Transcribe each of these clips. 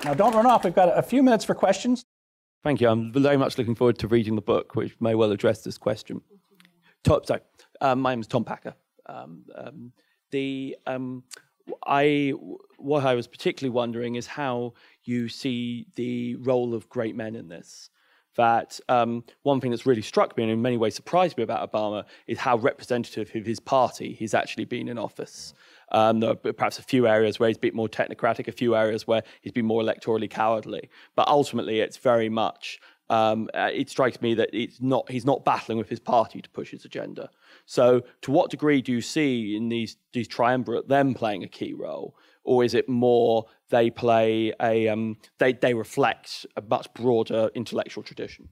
Now, don't run off. We've got a few minutes for questions. Thank you. I'm very much looking forward to reading the book, which may well address this question. My name is Tom Packer. What I was particularly wondering is how you see the role of great men in this. That one thing that's really struck me and in many ways surprised me about Obama is how representative of his party he's actually been in office. There are perhaps a few areas where he's a bit more technocratic, a few areas where he's been more electorally cowardly. But ultimately, it's very much, it strikes me that he's not battling with his party to push his agenda. So to what degree do you see in these triumvirate them playing a key role? Or is it more they play they reflect a much broader intellectual tradition?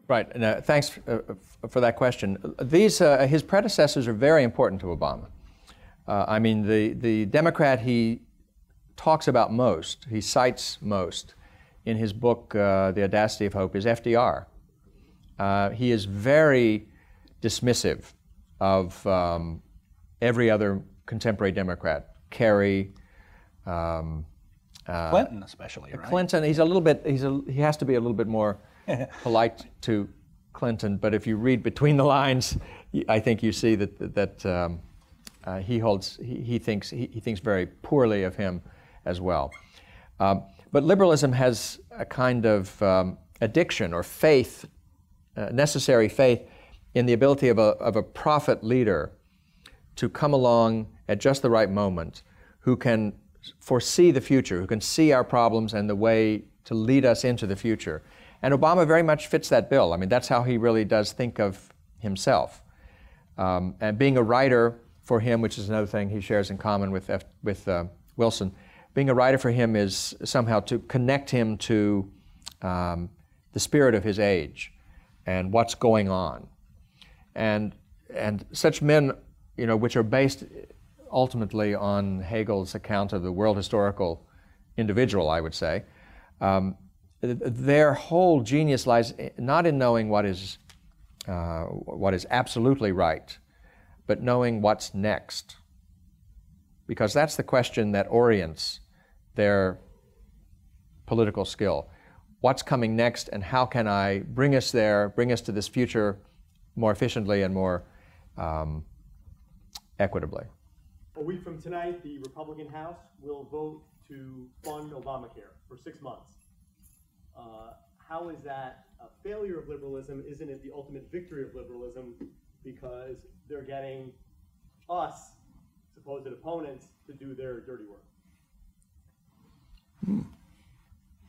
Right. Now, thanks for that question. His predecessors are very important to Obama. I mean, the Democrat he talks about most, he cites most in his book, The Audacity of Hope, is FDR. He is very dismissive of every other contemporary Democrat. Kerry, Clinton especially, right? Clinton, he has to be a little bit more polite to Clinton, but if you read between the lines, I think you see that he thinks very poorly of him as well. But liberalism has a kind of addiction or faith, necessary faith, in the ability of a prophet leader to come along at just the right moment, who can foresee the future, who can see our problems and the way to lead us into the future. And Obama very much fits that bill. I mean, that's how he really does think of himself. And being a writer for him, which is another thing he shares in common with Wilson, being a writer for him is somehow to connect him to the spirit of his age and what's going on. And such men, which are based ultimately on Hegel's account of the world historical individual, I would say, their whole genius lies not in knowing what is absolutely right, but knowing what's next. Because that's the question that orients their political skill. What's coming next, and how can I bring us there, bring us to this future more efficiently and more equitably? A week from tonight, the Republican House will vote to fund Obamacare for 6 months. How is that a failure of liberalism? Isn't it the ultimate victory of liberalism, because they're getting us, supposed opponents, to do their dirty work?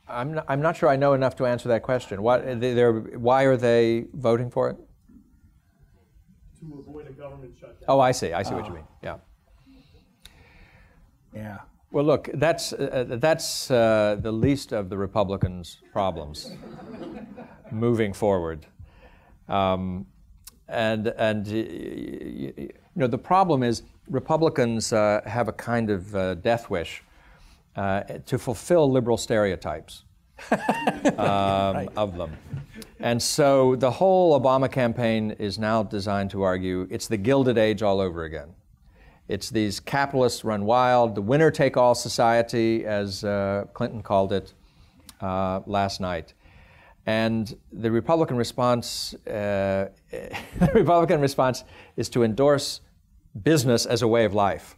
I'm not sure I know enough to answer that question. Why are they voting for it? To avoid a government shutdown. Oh, I see what you mean. Yeah. Yeah. Well, look, that's the least of the Republicans' problems moving forward. The problem is Republicans have a kind of death wish to fulfill liberal stereotypes Right. of them. And so the whole Obama campaign is now designed to argue it's the Gilded Age all over again. It's these capitalists run wild, the winner-take-all society, as Clinton called it last night. And the Republican response, is to endorse business as a way of life.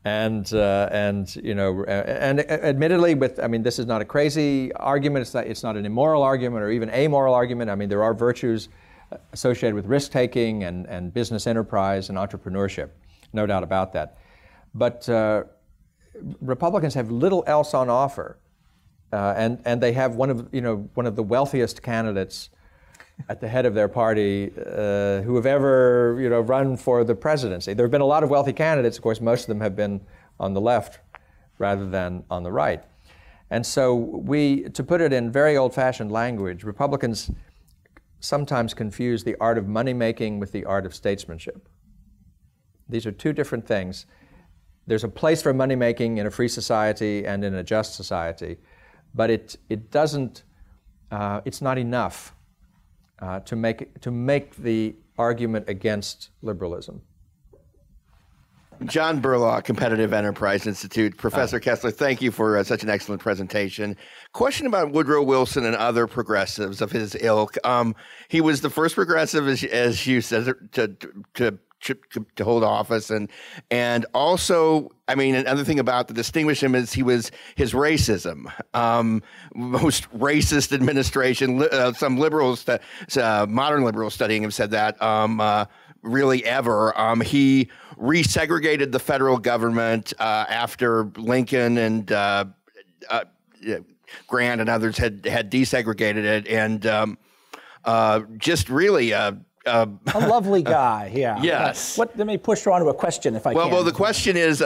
And admittedly, this is not a crazy argument. It's not an immoral argument or even amoral argument. I mean, there are virtues associated with risk-taking and business enterprise and entrepreneurship. No doubt about that. But Republicans have little else on offer, and they have one of the wealthiest candidates at the head of their party who have ever run for the presidency. There have been a lot of wealthy candidates. Of course, most of them have been on the left rather than on the right. And so to put it in very old-fashioned language, Republicans sometimes confuse the art of money-making with the art of statesmanship. These are two different things. There's a place for money-making in a free society and in a just society, but it's not enough to make the argument against liberalism. John Burlaw, Competitive Enterprise Institute. Professor Kesler, thank you for such an excellent presentation. Question about Woodrow Wilson and other progressives of his ilk. He was the first progressive, as you said, to hold office, and also, I mean, another thing about that distinguished him is his racism. Most racist administration. Some liberals, modern liberals studying him, said that. Really ever. He resegregated the federal government after Lincoln and Grant and others had desegregated it, and just really a lovely guy, yeah. Yes. Let me push you on to a question, if I can. Well, the question is,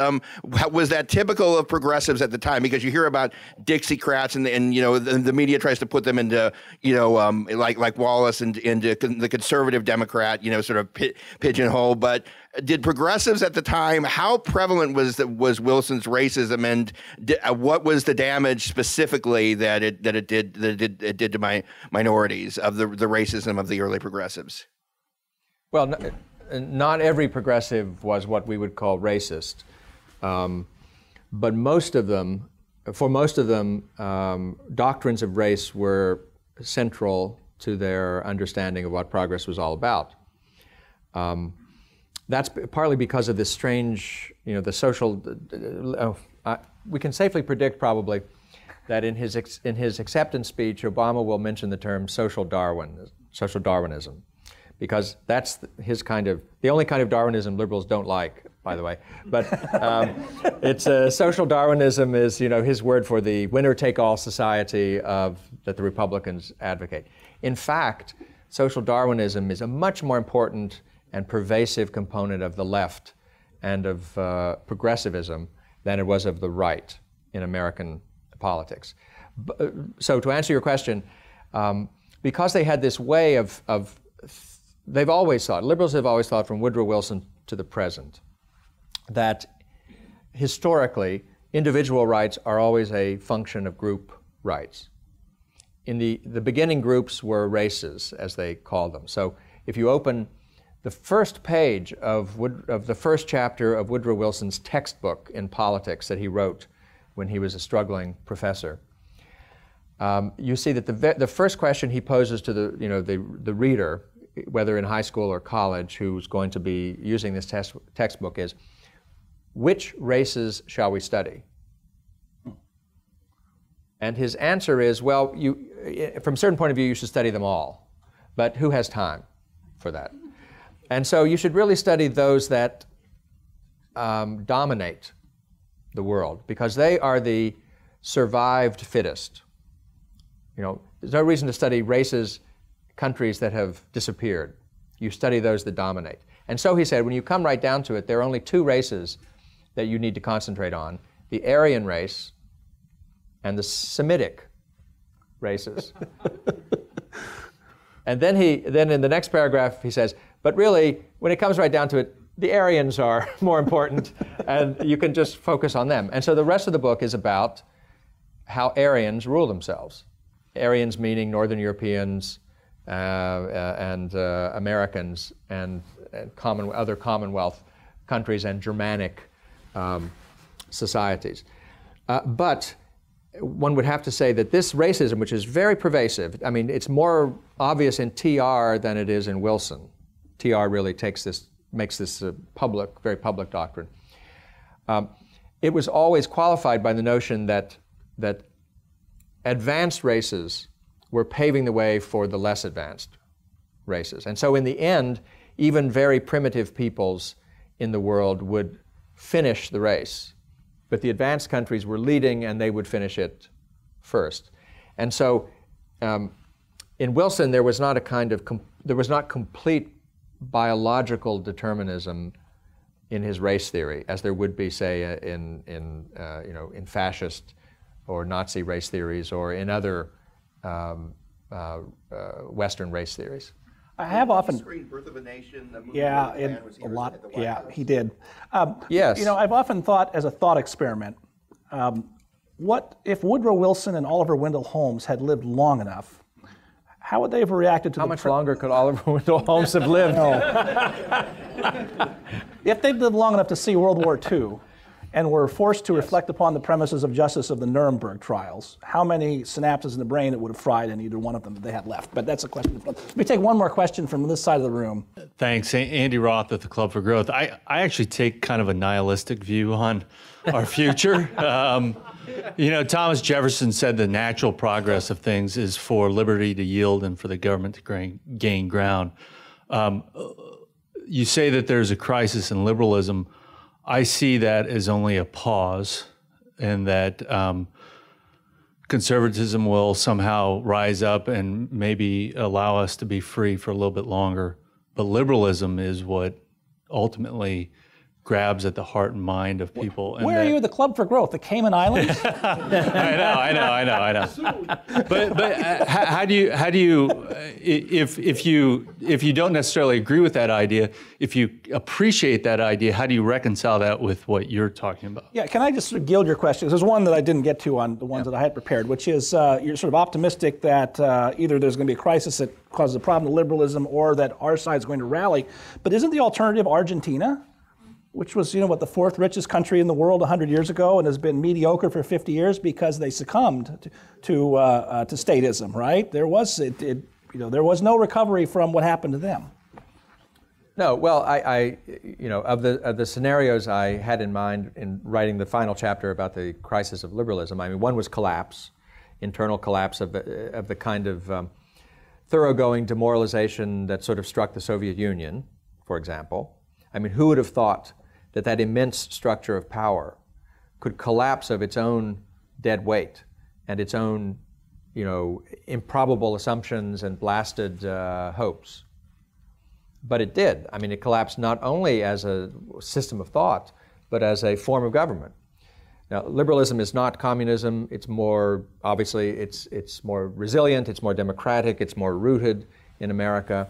was that typical of progressives at the time? Because you hear about Dixiecrats, and you know, the media tries to put them into, you know, like Wallace and into the conservative Democrat, you know, sort of pigeonhole. But did progressives at the time, how prevalent was Wilson's racism, and what was the damage specifically that it did to minorities of the racism of the early progressives? Well, not every progressive was what we would call racist, but most of them, doctrines of race were central to their understanding of what progress was all about. That's partly because of this strange, you know, the social. We can safely predict probably that in his acceptance speech, Obama will mention the term social Darwinism. Because that's the only kind of Darwinism liberals don't like, by the way. But it's social Darwinism is, you know, his word for the winner-take-all society that the Republicans advocate. In fact, social Darwinism is a much more important and pervasive component of the left and of progressivism than it was of the right in American politics. So to answer your question, because they had this way of they've always thought, liberals have always thought from Woodrow Wilson to the present, that historically individual rights are always a function of group rights. In the beginning groups were races, as they called them. So if you open the first page of the first chapter of Woodrow Wilson's textbook in politics that he wrote when he was a struggling professor, you see that the first question he poses to the reader, whether in high school or college, who's going to be using this textbook is, which races shall we study? And his answer is, well, from a certain point of view, you should study them all. But who has time for that? And so you should really study those that dominate the world, because they are the survived fittest. You know, there's no reason to study countries that have disappeared. You study those that dominate. And so he said, when you come right down to it, there are only two races that you need to concentrate on: the Aryan race and the Semitic races. And then in the next paragraph he says, but really, when it comes right down to it, the Aryans are more important, and you can just focus on them. And so the rest of the book is about how Aryans rule themselves. Aryans meaning Northern Europeans, and Americans and other Commonwealth countries and Germanic societies. But one would have to say that this racism, which is very pervasive, I mean, it's more obvious in TR than it is in Wilson. TR really makes this a very public doctrine. It was always qualified by the notion that advanced races were paving the way for the less advanced races. And so in the end, even very primitive peoples in the world would finish the race. But the advanced countries were leading, and they would finish it first. And so in Wilson, there was not complete biological determinism in his race theory, as there would be, say, in fascist or Nazi race theories, or in other Western race theories. I have often screened Birth of a Nation. Yeah, a lot. Yeah, he did. Yes. You know, I've often thought, as a thought experiment, what if Woodrow Wilson and Oliver Wendell Holmes had lived long enough? How would they have reacted to How much longer could Oliver Wendell Holmes have lived? If they've lived long enough to see World War II and were forced to reflect upon the premises of justice of the Nuremberg trials, how many synapses in the brain it would have fried in either one of them that they had left? But that's a question. Let me take one more question from this side of the room. Thanks. Andy Roth at the Club for Growth. I actually take kind of a nihilistic view on our future. Thomas Jefferson said the natural progress of things is for liberty to yield and for the government to gain ground. You say that there's a crisis in liberalism. I see that as only a pause, and that conservatism will somehow rise up and maybe allow us to be free for a little bit longer. But liberalism is what ultimately grabs at the heart and mind of people. And where are you at the Club for Growth? The Cayman Islands? I know. But how do you if you don't necessarily agree with that idea, if you appreciate that idea, how do you reconcile that with what you're talking about? Yeah, can I just sort of gild your questions? There's one that I didn't get to on the ones that I had prepared, which is you're sort of optimistic that either there's going to be a crisis that causes a problem to liberalism or that our side's going to rally. But isn't the alternative Argentina, which was, the fourth richest country in the world 100 years ago and has been mediocre for 50 years because they succumbed to statism, right? There was there was no recovery from what happened to them. No, well, of the scenarios I had in mind in writing the final chapter about the crisis of liberalism, one was collapse, internal collapse of the kind of thoroughgoing demoralization that sort of struck the Soviet Union, for example. Who would have thought that immense structure of power could collapse of its own dead weight and its own, improbable assumptions and blasted hopes? But it did. It collapsed not only as a system of thought, but as a form of government. Now, liberalism is not communism. It's more, obviously, it's more resilient, it's more democratic, it's more rooted in America.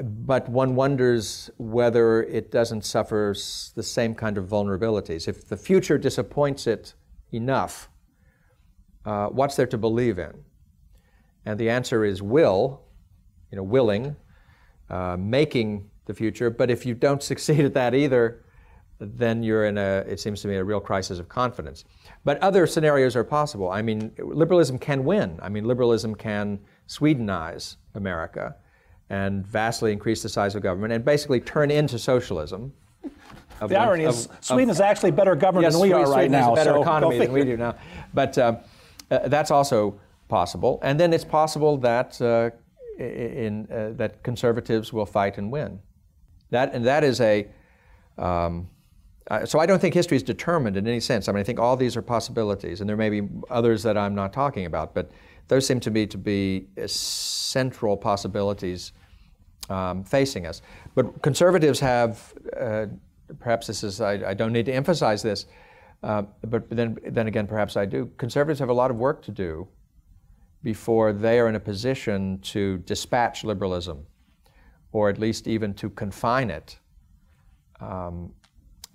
But one wonders whether it doesn't suffer the same kind of vulnerabilities. If the future disappoints it enough, what's there to believe in? And the answer is willing, making the future. But if you don't succeed at that either, then you're in it seems to me, a real crisis of confidence. But other scenarios are possible. Liberalism can win. Liberalism can Swedenize America and vastly increase the size of government and basically turn into socialism. The irony is Sweden is actually better governed than we are right now. Yes, Sweden has a better economy than we do now. But that's also possible. And then it's possible that that conservatives will fight and win. That is a... so I don't think history is determined in any sense. I think all these are possibilities, and there may be others that I'm not talking about, but those seem to me to be central possibilities facing us. But conservatives have, perhaps this is, I don't need to emphasize this, but then again, perhaps I do. Conservatives have a lot of work to do before they are in a position to dispatch liberalism, or at least even to confine it,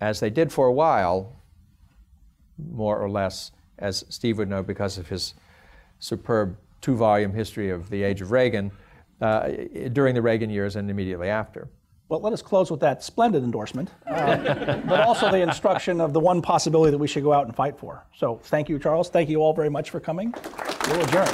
as they did for a while, more or less, as Steve would know because of his superb 2-volume history of the age of Reagan, during the Reagan years and immediately after. Well, let us close with that splendid endorsement, but also the instruction of the one possibility that we should go out and fight for. So thank you, Charles. Thank you all very much for coming. We'll adjourn.